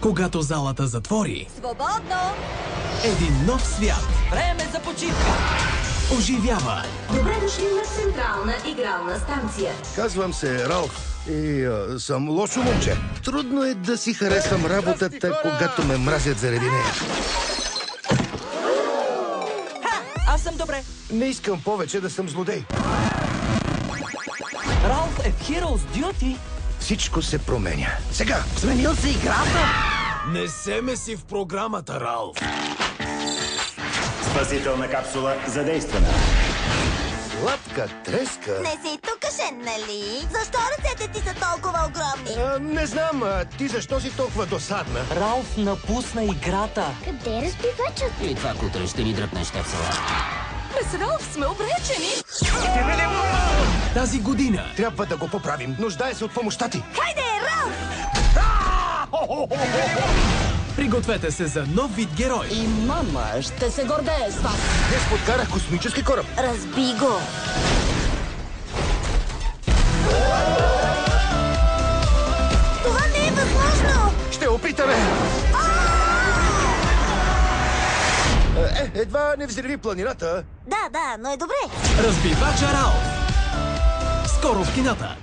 Когато залата затвори, Свободно! един нов свят Време за почивка! оживява. Добре дошли на Централна игрална станция. Казвам се Ралф и съм лошо момче. Трудно е да си харесвам работата, когато ме мразят заради нея. Аз съм добре. Не искам повече да съм злодей. Ралф е в Heroes Duty. Всичко се променя. Сега! Сменил се играта. Не се меси в програмата, Ралф. Спасителна капсула задействана. Сладка треска. Не си тукашен, нали? Защо ръцете ти са толкова огромни? Не знам, ти защо си толкова досадна? Ралф напусна играта. Къде е разбивачът? И това кутре ще ни дръпне щецела. Без Ралф сме обречени. Тази година Трябва да го поправим. Нуждае се от помощта ти. Хайде, Ралф! пригответе се за нов вид герой. И мама ще се гордее с вас. Днес подкарах космически кораб. Разби го! Това не е възможно! Ще опитаме! Едва не взриви планината. Да, но е добре. Разбивача Ралф. Скоро в кината.